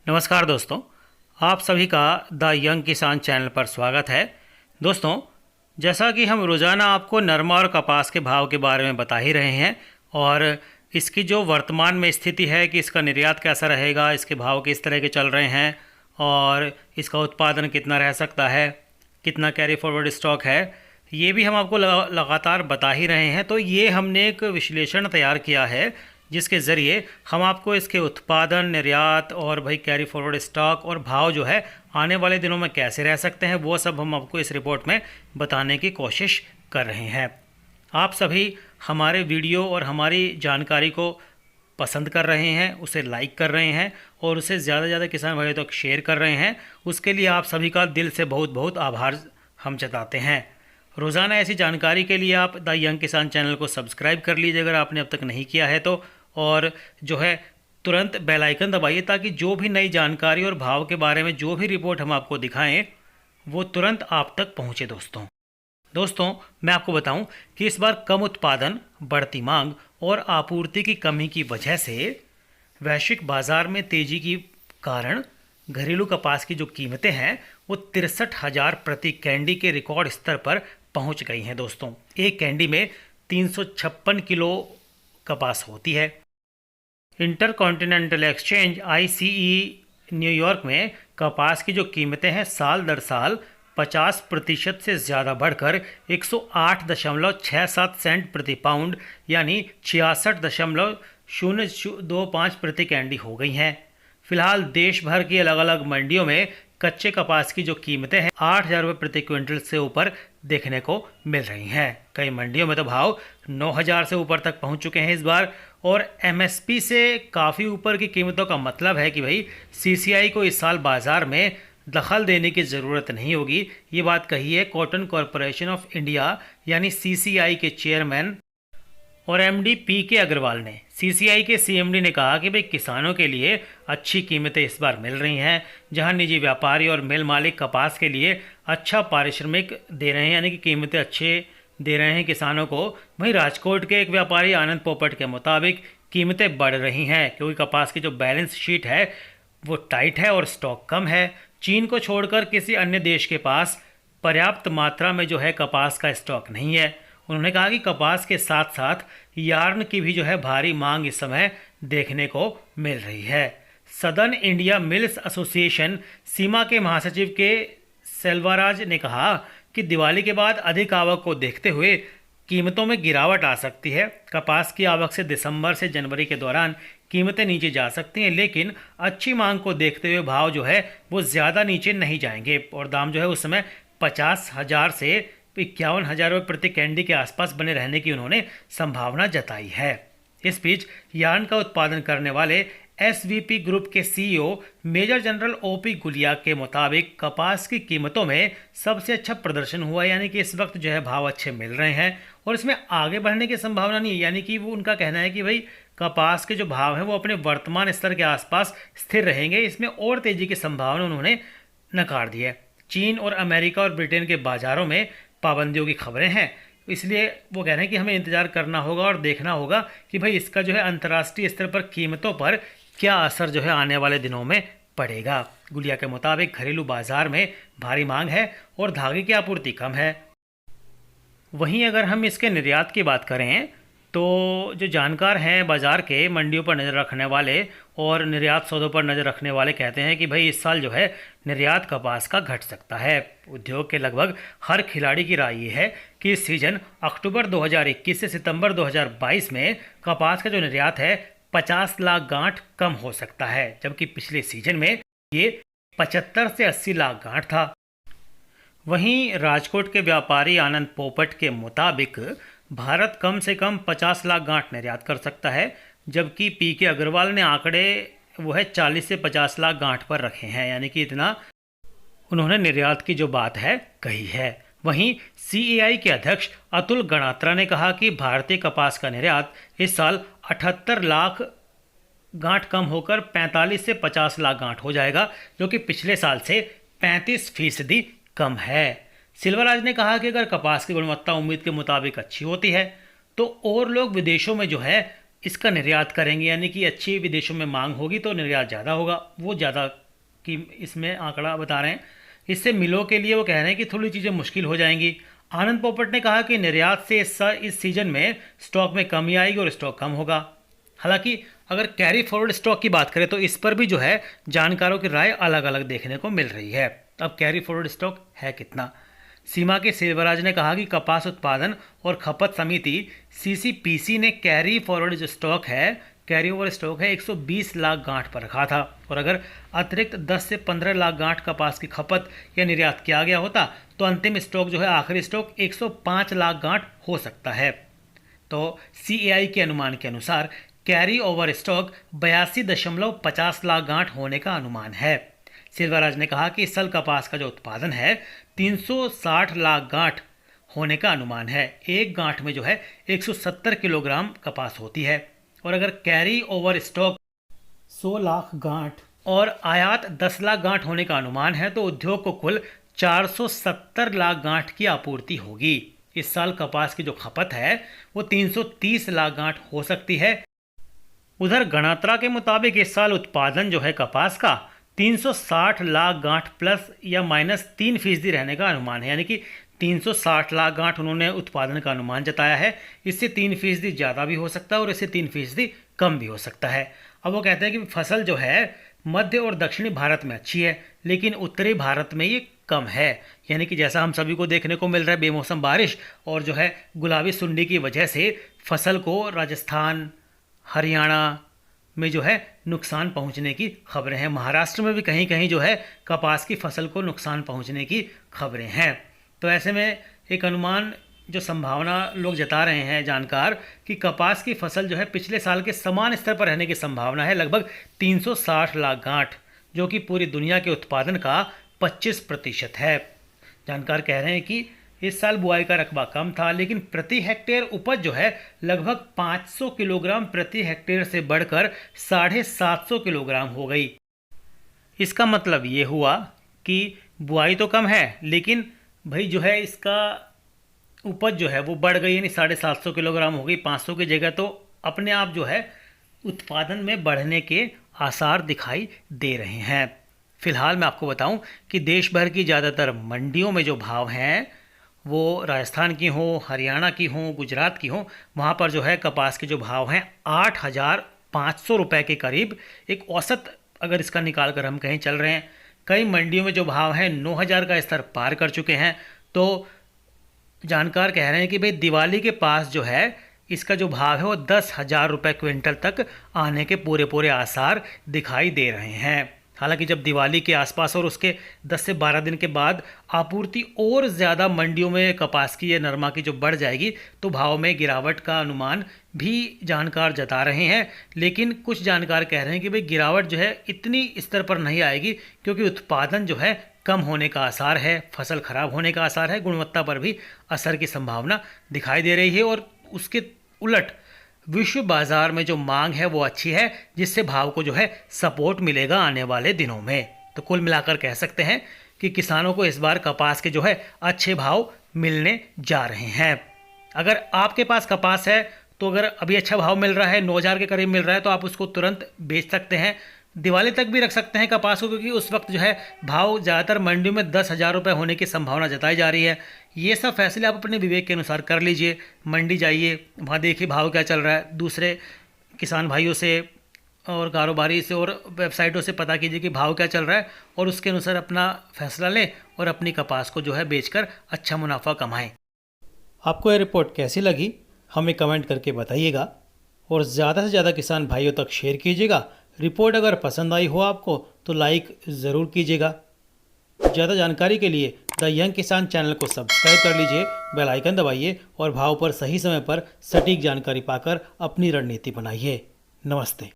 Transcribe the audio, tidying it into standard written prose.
नमस्कार दोस्तों, आप सभी का द यंग किसान चैनल पर स्वागत है। दोस्तों, जैसा कि हम रोज़ाना आपको नरमा और कपास के भाव के बारे में बता ही रहे हैं और इसकी जो वर्तमान में स्थिति है कि इसका निर्यात कैसा रहेगा, इसके भाव किस तरह के चल रहे हैं और इसका उत्पादन कितना रह सकता है, कितना कैरी फॉरवर्ड स्टॉक है, ये भी हम आपको लगातार बता ही रहे हैं। तो ये हमने एक विश्लेषण तैयार किया है जिसके ज़रिए हम आपको इसके उत्पादन, निर्यात और भाई कैरी फॉरवर्ड स्टॉक और भाव जो है आने वाले दिनों में कैसे रह सकते हैं, वो सब हम आपको इस रिपोर्ट में बताने की कोशिश कर रहे हैं। आप सभी हमारे वीडियो और हमारी जानकारी को पसंद कर रहे हैं, उसे लाइक कर रहे हैं और उसे ज़्यादा से ज़्यादा किसान भाइयों तक शेयर कर रहे हैं। उसके लिए आप सभी का दिल से बहुत बहुत आभार हम जताते हैं। रोज़ाना ऐसी जानकारी के लिए आप द यंग किसान चैनल को सब्सक्राइब कर लीजिए अगर आपने अब तक नहीं किया है तो, और जो है तुरंत बेल आइकन दबाइए ताकि जो भी नई जानकारी और भाव के बारे में जो भी रिपोर्ट हम आपको दिखाएं वो तुरंत आप तक पहुंचे। दोस्तों, मैं आपको बताऊं कि इस बार कम उत्पादन, बढ़ती मांग और आपूर्ति की कमी की वजह से वैश्विक बाजार में तेजी के कारण घरेलू कपास की जो कीमतें हैं वो 63,000 प्रति कैंडी के रिकॉर्ड स्तर पर पहुंच गई हैं। दोस्तों, एक कैंडी में 356 किलो कपास होती है। इंटरकॉन्टिनेंटल एक्सचेंज ICE न्यूयॉर्क में कपास की जो कीमतें हैं साल दर साल 50% से ज़्यादा बढ़कर 108.67 सेंट प्रति पाउंड यानी 66.025 प्रति कैंडी हो गई हैं। फिलहाल देश भर की अलग अलग मंडियों में कच्चे कपास की जो कीमतें हैं 8,000 रुपये प्रति क्विंटल से ऊपर देखने को मिल रही हैं। कई मंडियों में तो भाव 9,000 से ऊपर तक पहुंच चुके हैं इस बार, और MSP से काफ़ी ऊपर की कीमतों का मतलब है कि भाई CCI को इस साल बाज़ार में दखल देने की ज़रूरत नहीं होगी। ये बात कही है कॉटन कॉरपोरेशन ऑफ इंडिया यानी CCI के चेयरमैन और MD PK अग्रवाल ने। CCI के CMD ने कहा कि भाई किसानों के लिए अच्छी कीमतें इस बार मिल रही हैं, जहां निजी व्यापारी और मिल मालिक कपास के लिए अच्छा पारिश्रमिक दे रहे हैं यानी कि कीमतें अच्छे दे रहे हैं किसानों को। वहीं राजकोट के एक व्यापारी आनंद पोपट के मुताबिक कीमतें बढ़ रही हैं क्योंकि कपास की जो बैलेंस शीट है वो टाइट है और स्टॉक कम है। चीन को छोड़कर किसी अन्य देश के पास पर्याप्त मात्रा में जो है कपास का स्टॉक नहीं है। उन्होंने कहा कि कपास के साथ साथ यार्न की भी जो है भारी मांग इस समय देखने को मिल रही है। सदर्न इंडिया मिल्स एसोसिएशन सीमा के महासचिव के सेल्वाराज ने कहा कि दिवाली के बाद अधिक आवक को देखते हुए कीमतों में गिरावट आ सकती है। कपास की आवक से दिसंबर से जनवरी के दौरान कीमतें नीचे जा सकती हैं, लेकिन अच्छी मांग को देखते हुए भाव जो है वो ज़्यादा नीचे नहीं जाएंगे और दाम जो है उस समय 50,000 से 51,000 रुपये प्रति कैंडी के आसपास बने रहने की उन्होंने संभावना जताई है। इस बीच यार्न का उत्पादन करने वाले SVP ग्रुप के CEO major general OP Gulia के मुताबिक कपास की कीमतों में सबसे अच्छा प्रदर्शन हुआ, यानी कि इस वक्त जो है भाव अच्छे मिल रहे हैं और इसमें आगे बढ़ने की संभावना नहीं है। यानी कि वो उनका कहना है कि भाई कपास के जो भाव हैं वो अपने वर्तमान स्तर के आसपास स्थिर रहेंगे, इसमें और तेजी की संभावना उन्होंने नकार दी है। चीन और अमेरिका और ब्रिटेन के बाज़ारों में पाबंदियों की खबरें हैं, इसलिए वो कह रहे हैं कि हमें इंतज़ार करना होगा और देखना होगा कि भाई इसका जो है अंतर्राष्ट्रीय स्तर पर कीमतों पर क्या असर जो है आने वाले दिनों में पड़ेगा। गुलिया के मुताबिक घरेलू बाजार में भारी मांग है और धागे की आपूर्ति कम है। वहीं अगर हम इसके निर्यात की बात करें तो जो जानकार हैं बाज़ार के, मंडियों पर नज़र रखने वाले और निर्यात सौदों पर नज़र रखने वाले कहते हैं कि भाई इस साल जो है निर्यात कपास का घट सकता है। उद्योग के लगभग हर खिलाड़ी की राय ये है कि इस सीजन अक्टूबर 2021 से सितंबर 2022 में कपास का जो निर्यात है 50 लाख गांठ कम हो सकता है, जबकि पिछले सीजन में ये 75 से 80 लाख गांठ था। वहीं राजकोट के व्यापारी आनंद पोपट के मुताबिक भारत कम से कम 50 लाख गांठ निर्यात कर सकता है, जबकि PK अग्रवाल ने आंकड़े वो है 40 से 50 लाख गांठ पर रखे हैं, यानी कि इतना उन्होंने निर्यात की जो बात है कही है। वहीं CAI के अध्यक्ष अतुल गणात्रा ने कहा कि भारतीय कपास का निर्यात इस साल 78 लाख गांठ कम होकर 45 से 50 लाख गांठ हो जाएगा, जो कि पिछले साल से 35% कम है। सिल्वराज ने कहा कि अगर कपास की गुणवत्ता उम्मीद के मुताबिक अच्छी होती है तो और लोग विदेशों में जो है इसका निर्यात करेंगे, यानी कि अच्छी विदेशों में मांग होगी तो निर्यात ज़्यादा होगा, वो ज़्यादा की इसमें आंकड़ा बता रहे हैं। इससे मिलों के लिए वो कह रहे हैं कि थोड़ी चीज़ें मुश्किल हो जाएंगी। आनंद पोपट ने कहा कि निर्यात से इस सीजन में स्टॉक में कमी आएगी और स्टॉक कम होगा। हालांकि अगर कैरी फॉरवर्ड स्टॉक की बात करें तो इस पर भी जो है जानकारों की राय अलग अलग देखने को मिल रही है। अब कैरी फॉरवर्ड स्टॉक है कितना? सीमा के सेल्वराज ने कहा कि कपास उत्पादन और खपत समिति सीसीपीसी ने कैरी फॉरवर्ड जो स्टॉक है, कैरी ओवर स्टॉक है, 120 लाख गांठ पर रखा था और अगर अतिरिक्त 10 से 15 लाख गांठ कपास की खपत या निर्यात किया गया होता तो अंतिम स्टॉक जो है, आखिरी स्टॉक 105 लाख गांठ हो सकता है। तो सीएआई के अनुमान के अनुसार कैरी ओवर स्टॉक 82.50 लाख गांठ होने का अनुमान है। सेल्वराज ने कहा कि सल कपास का जो उत्पादन है 360 लाख गांठ होने का अनुमान है। एक गांठ में जो है 170 किलोग्राम कपास होती है और अगर कैरी ओवर स्टॉक 100 लाख गांठ और आयात 10 लाख गांठ होने का अनुमान है तो उद्योग को कुल 470 लाख गांठ की आपूर्ति होगी। इस साल कपास की जो खपत है वो 330 लाख गांठ हो सकती है। उधर गणात्रा के मुताबिक इस साल उत्पादन जो है कपास का 360 लाख गांठ प्लस या माइनस 3% रहने का अनुमान है, यानी कि 360 लाख गांठ उन्होंने उत्पादन का अनुमान जताया है। इससे 3% ज़्यादा भी हो सकता है और इससे 3% कम भी हो सकता है। अब वो कहते हैं कि फसल जो है मध्य और दक्षिणी भारत में अच्छी है लेकिन उत्तरी भारत में ये कम है, यानी कि जैसा हम सभी को देखने को मिल रहा है बेमौसम बारिश और जो है गुलाबी सुंडी की वजह से फसल को राजस्थान, हरियाणा में जो है नुकसान पहुंचने की खबरें हैं। महाराष्ट्र में भी कहीं कहीं जो है कपास की फसल को नुकसान पहुंचने की खबरें हैं। तो ऐसे में एक अनुमान जो संभावना लोग जता रहे हैं जानकार कि कपास की फसल जो है पिछले साल के समान स्तर पर रहने की संभावना है, लगभग 360 लाख गांठ, जो कि पूरी दुनिया के उत्पादन का 25% है। जानकार कह रहे हैं कि इस साल बुआई का रकबा कम था लेकिन प्रति हेक्टेयर उपज जो है लगभग 500 किलोग्राम प्रति हेक्टेयर से बढ़कर 750 किलोग्राम हो गई। इसका मतलब ये हुआ कि बुआई तो कम है लेकिन भाई जो है इसका उपज जो है वो बढ़ गई, यानी 750 किलोग्राम हो गई। 500 की जगह तो अपने आप जो है उत्पादन में बढ़ने के आसार दिखाई दे रहे हैं। फिलहाल मैं आपको बताऊं कि देश भर की ज़्यादातर मंडियों में जो भाव हैं वो राजस्थान की हो, हरियाणा की हो, गुजरात की हो, वहाँ पर जो है कपास के जो भाव हैं 8,500 रुपये के करीब एक औसत अगर इसका निकाल कर हम कहीं चल रहे हैं। कई मंडियों में जो भाव हैं 9,000 का स्तर पार कर चुके हैं। तो जानकार कह रहे हैं कि भाई दिवाली के पास जो है इसका जो भाव है वो 10,000 रुपये क्विंटल तक आने के पूरे पूरे आसार दिखाई दे रहे हैं। हालांकि जब दिवाली के आसपास और उसके 10 से 12 दिन के बाद आपूर्ति और ज़्यादा मंडियों में कपास की या नरमा की जो बढ़ जाएगी तो भाव में गिरावट का अनुमान भी जानकार जता रहे हैं। लेकिन कुछ जानकार कह रहे हैं कि भाई गिरावट जो है इतनी स्तर पर नहीं आएगी क्योंकि उत्पादन जो है कम होने का आसार है, फसल खराब होने का आसार है, गुणवत्ता पर भी असर की संभावना दिखाई दे रही है और उसके उलट विश्व बाजार में जो मांग है वो अच्छी है जिससे भाव को जो है सपोर्ट मिलेगा आने वाले दिनों में। तो कुल मिलाकर कह सकते हैं कि किसानों को इस बार कपास के जो है अच्छे भाव मिलने जा रहे हैं। अगर आपके पास कपास है तो अगर अभी अच्छा भाव मिल रहा है, 9,000 के करीब मिल रहा है, तो आप उसको तुरंत बेच सकते हैं। दिवाली तक भी रख सकते हैं कपास को क्योंकि उस वक्त जो है भाव ज़्यादातर मंडियों में 10,000 रुपये होने की संभावना जताई जा रही है। ये सब फैसले आप अपने विवेक के अनुसार कर लीजिए। मंडी जाइए, वहाँ देखिए भाव क्या चल रहा है, दूसरे किसान भाइयों से और कारोबारी से और वेबसाइटों से पता कीजिए कि भाव क्या चल रहा है और उसके अनुसार अपना फैसला लें और अपनी कपास को जो है बेचकर अच्छा मुनाफा कमाएं। आपको ये रिपोर्ट कैसी लगी हमें कमेंट करके बताइएगा और ज़्यादा से ज़्यादा किसान भाइयों तक शेयर कीजिएगा। रिपोर्ट अगर पसंद आई हो आपको तो लाइक ज़रूर कीजिएगा। ज़्यादा जानकारी के लिए द यंग किसान चैनल को सब्सक्राइब कर लीजिए, बेल आइकन दबाइए और भाव पर सही समय पर सटीक जानकारी पाकर अपनी रणनीति बनाइए। नमस्ते।